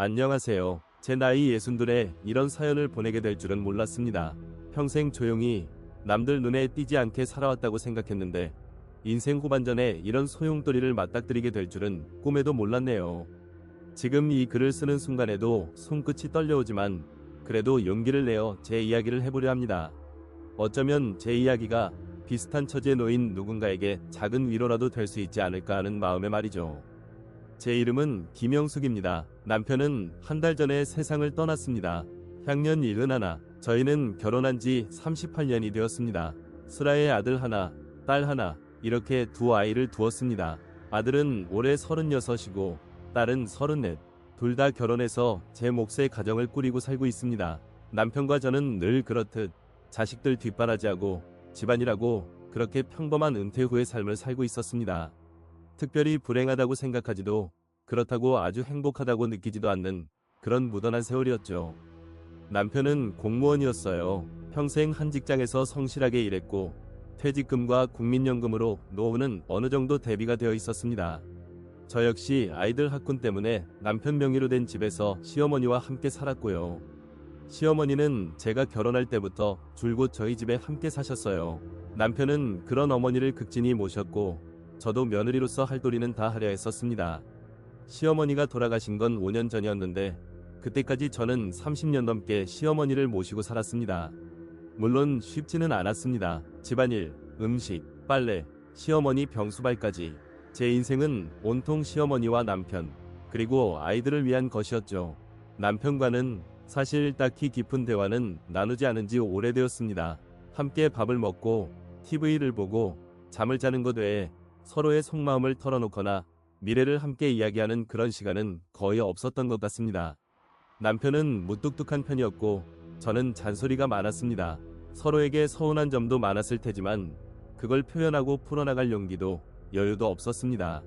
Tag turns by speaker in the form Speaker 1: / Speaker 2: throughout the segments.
Speaker 1: 안녕하세요. 제 나이 60에 이런 사연을 보내게 될 줄은 몰랐습니다. 평생 조용히 남들 눈에 띄지 않게 살아왔다고 생각했는데 인생 후반전에 이런 소용돌이를 맞닥뜨리게 될 줄은 꿈에도 몰랐네요. 지금 이 글을 쓰는 순간에도 손끝이 떨려오지만 그래도 용기를 내어 제 이야기를 해보려 합니다. 어쩌면 제 이야기가 비슷한 처지에 놓인 누군가에게 작은 위로라도 될 수 있지 않을까 하는 마음에 말이죠. 제 이름은 김영숙입니다. 남편은 한 달 전에 세상을 떠났습니다. 향년 71. 저희는 결혼한 지 38년이 되었습니다. 슬아의 아들 하나, 딸 하나, 이렇게 두 아이를 두었습니다. 아들은 올해 36이고 딸은 34. 둘 다 결혼해서 제 몫의 가정을 꾸리고 살고 있습니다. 남편과 저는 늘 그렇듯 자식들 뒷바라지하고 집안일하고 그렇게 평범한 은퇴 후의 삶을 살고 있었습니다. 특별히 불행하다고 생각하지도 그렇다고 아주 행복하다고 느끼지도 않는 그런 무던한 세월이었죠. 남편은 공무원이었어요. 평생 한 직장에서 성실하게 일했고 퇴직금과 국민연금으로 노후는 어느 정도 대비가 되어 있었습니다. 저 역시 아이들 학군 때문에 남편 명의로 된 집에서 시어머니와 함께 살았고요. 시어머니는 제가 결혼할 때부터 줄곧 저희 집에 함께 사셨어요. 남편은 그런 어머니를 극진히 모셨고 저도 며느리로서 할 도리는 다 하려 했었습니다. 시어머니가 돌아가신 건 5년 전이었는데 그때까지 저는 30년 넘게 시어머니를 모시고 살았습니다. 물론 쉽지는 않았습니다. 집안일, 음식, 빨래, 시어머니 병수발까지 제 인생은 온통 시어머니와 남편, 그리고 아이들을 위한 것이었죠. 남편과는 사실 딱히 깊은 대화는 나누지 않은 지 오래되었습니다. 함께 밥을 먹고 TV를 보고 잠을 자는 것 외에 서로의 속마음을 털어놓거나 미래를 함께 이야기하는 그런 시간은 거의 없었던 것 같습니다. 남편은 무뚝뚝한 편이었고 저는 잔소리가 많았습니다. 서로에게 서운한 점도 많았을 테지만 그걸 표현하고 풀어나갈 용기도 여유도 없었습니다.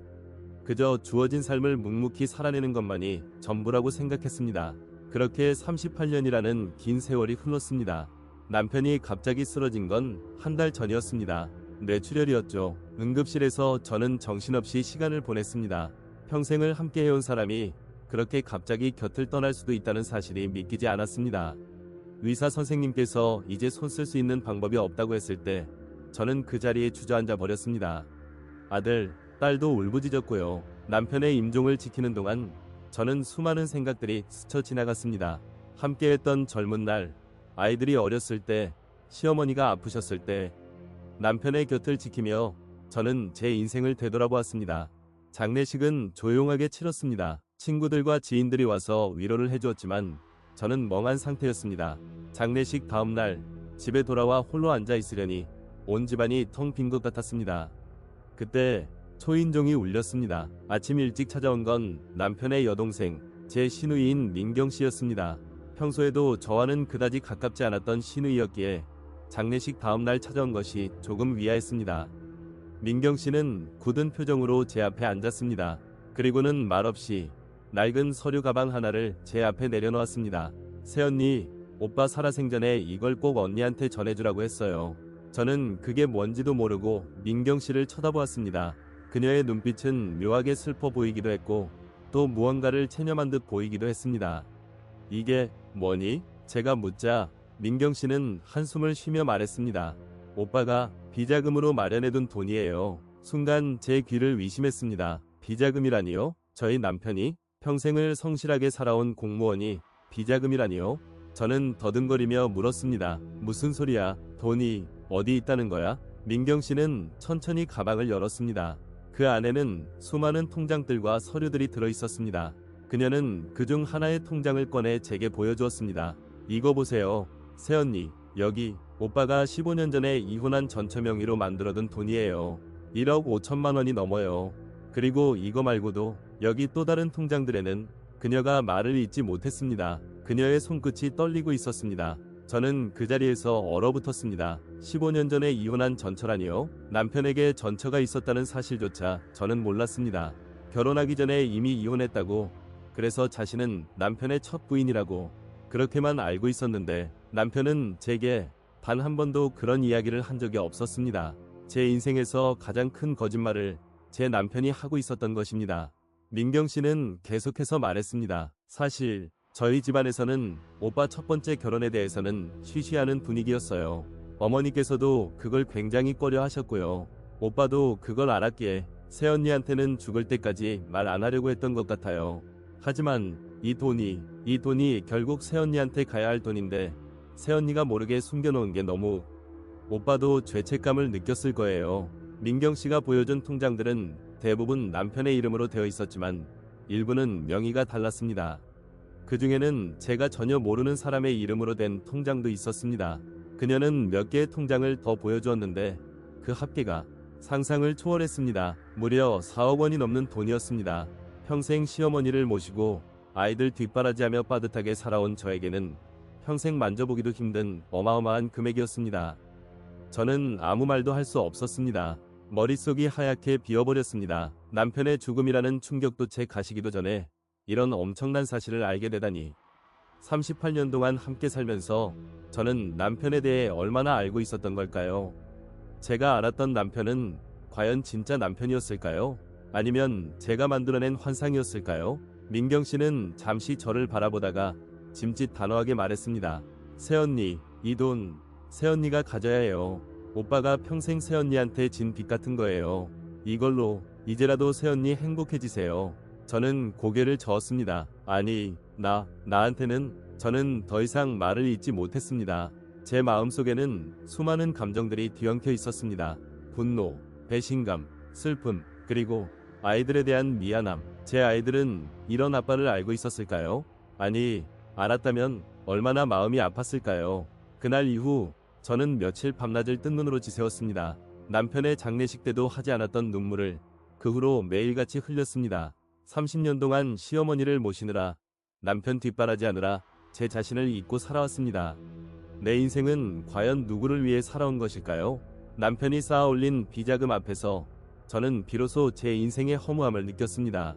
Speaker 1: 그저 주어진 삶을 묵묵히 살아내는 것만이 전부라고 생각했습니다. 그렇게 38년이라는 긴 세월이 흘렀습니다. 남편이 갑자기 쓰러진 건 한 달 전이었습니다. 뇌출혈이었죠. 응급실에서 저는 정신없이 시간을 보냈습니다. 평생을 함께 해온 사람이 그렇게 갑자기 곁을 떠날 수도 있다는 사실이 믿기지 않았습니다. 의사 선생님께서 이제 손 쓸 수 있는 방법이 없다고 했을 때 저는 그 자리에 주저앉아 버렸습니다. 아들, 딸도 울부짖었고요. 남편의 임종을 지키는 동안 저는 수많은 생각들이 스쳐 지나갔습니다. 함께했던 젊은 날, 아이들이 어렸을 때, 시어머니가 아프셨을 때, 남편의 곁을 지키며 저는 제 인생을 되돌아보았습니다. 장례식은 조용하게 치렀습니다. 친구들과 지인들이 와서 위로를 해주었지만 저는 멍한 상태였습니다. 장례식 다음날 집에 돌아와 홀로 앉아 있으려니 온 집안이 텅 빈 것 같았습니다. 그때 초인종이 울렸습니다. 아침 일찍 찾아온 건 남편의 여동생, 제 시누이인 민경씨였습니다. 평소에도 저와는 그다지 가깝지 않았던 시누이였기에 장례식 다음날 찾아온 것이 조금 위화했습니다. 민경씨는 굳은 표정으로 제 앞에 앉았습니다. 그리고는 말없이 낡은 서류 가방 하나를 제 앞에 내려놓았습니다. 새언니, 오빠 살아생전에 이걸 꼭 언니한테 전해주라고 했어요. 저는 그게 뭔지도 모르고 민경씨를 쳐다보았습니다. 그녀의 눈빛은 묘하게 슬퍼 보이기도 했고 또 무언가를 체념한 듯 보이기도 했습니다. 이게 뭐니? 제가 묻자 민경씨는 한숨을 쉬며 말했습니다. 오빠가 비자금으로 마련해둔 돈이에요. 순간 제 귀를 의심했습니다. 비자금이라니요? 저희 남편이 평생을 성실하게 살아온 공무원이 비자금이라니요? 저는 더듬거리며 물었습니다. 무슨 소리야? 돈이 어디 있다는 거야? 민경씨는 천천히 가방을 열었습니다. 그 안에는 수많은 통장들과 서류들이 들어있었습니다. 그녀는 그중 하나의 통장을 꺼내 제게 보여주었습니다. 이거 보세요. 새언니, 여기 오빠가 15년 전에 이혼한 전처 명의로 만들어둔 돈이에요. 1억 5천만 원이 넘어요. 그리고 이거 말고도 여기 또 다른 통장들에는 그녀가 말을 잇지 못했습니다. 그녀의 손끝이 떨리고 있었습니다. 저는 그 자리에서 얼어붙었습니다. 15년 전에 이혼한 전처라니요? 남편에게 전처가 있었다는 사실조차 저는 몰랐습니다. 결혼하기 전에 이미 이혼했다고, 그래서 자신은 남편의 첫 부인이라고 그렇게만 알고 있었는데 남편은 제게 단 한 번도 그런 이야기를 한 적이 없었습니다. 제 인생에서 가장 큰 거짓말을 제 남편이 하고 있었던 것입니다. 민경 씨는 계속해서 말했습니다. 사실 저희 집안에서는 오빠 첫 번째 결혼에 대해서는 쉬쉬하는 분위기였어요. 어머니께서도 그걸 굉장히 꺼려 하셨고요. 오빠도 그걸 알았기에 새언니한테는 죽을 때까지 말 안 하려고 했던 것 같아요. 하지만 이 돈이 결국 새언니한테 가야 할 돈인데 새언니가 모르게 숨겨놓은 게 너무 오빠도 죄책감을 느꼈을 거예요. 민경 씨가 보여준 통장들은 대부분 남편의 이름으로 되어 있었지만 일부는 명의가 달랐습니다. 그 중에는 제가 전혀 모르는 사람의 이름으로 된 통장도 있었습니다. 그녀는 몇 개의 통장을 더 보여주었는데 그 합계가 상상을 초월했습니다. 무려 4억 원이 넘는 돈이었습니다. 평생 시어머니를 모시고 아이들 뒷바라지하며 빠듯하게 살아온 저에게는 평생 만져보기도 힘든 어마어마한 금액이었습니다. 저는 아무 말도 할 수 없었습니다. 머릿속이 하얗게 비어버렸습니다. 남편의 죽음이라는 충격도 채 가시기도 전에 이런 엄청난 사실을 알게 되다니. 38년 동안 함께 살면서 저는 남편에 대해 얼마나 알고 있었던 걸까요? 제가 알았던 남편은 과연 진짜 남편이었을까요? 아니면 제가 만들어낸 환상이었을까요? 민경 씨는 잠시 저를 바라보다가 짐짓 단호하게 말했습니다. 새언니, 이 돈 새언니가 가져야 해요. 오빠가 평생 새언니한테 진 빚 같은 거예요. 이걸로 이제라도 새언니 행복해지세요. 저는 고개를 저었습니다. 아니, 나한테는 저는 더 이상 말을 잇지 못했습니다. 제 마음속에는 수많은 감정들이 뒤엉켜 있었습니다. 분노, 배신감, 슬픔, 그리고 아이들에 대한 미안함. 제 아이들은 이런 아빠를 알고 있었을까요? 아니, 알았다면 얼마나 마음이 아팠을까요? 그날 이후 저는 며칠 밤낮을 뜬 눈으로 지새웠습니다. 남편의 장례식 때도 하지 않았던 눈물을 그 후로 매일같이 흘렸습니다. 30년 동안 시어머니를 모시느라 남편 뒷바라지하느라 제 자신을 잊고 살아왔습니다. 내 인생은 과연 누구를 위해 살아온 것일까요? 남편이 쌓아올린 비자금 앞에서 저는 비로소 제 인생의 허무함을 느꼈습니다.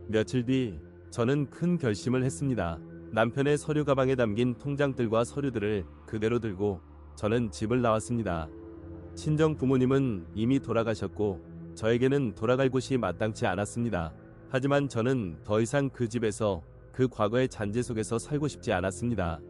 Speaker 1: 며칠 뒤 저는 큰 결심을 했습니다. 남편의 서류 가방에 담긴 통장들과 서류들을 그대로 들고 저는 집을 나왔습니다. 친정 부모님은 이미 돌아가셨고 저에게는 돌아갈 곳이 마땅치 않았습니다. 하지만 저는 더 이상 그 집에서 그 과거의 잔재 속에서 살고 싶지 않았습니다.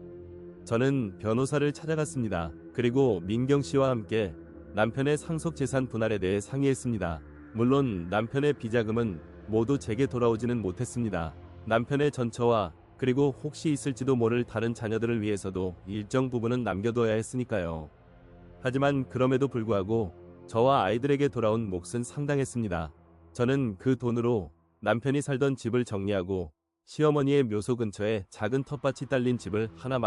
Speaker 1: 저는 변호사를 찾아갔습니다. 그리고 민경 씨와 함께 남편의 상속재산 분할에 대해 상의했습니다. 물론 남편의 비자금은 모두 제게 돌아오지는 못했습니다. 남편의 전처와 그리고 혹시 있을지도 모를 다른 자녀들을 위해서도 일정 부분은 남겨둬야 했으니까요. 하지만 그럼에도 불구하고 저와 아이들에게 돌아온 몫은 상당했습니다. 저는 그 돈으로 남편이 살던 집을 정리하고 시어머니의 묘소 근처에 작은 텃밭이 딸린 집을 하나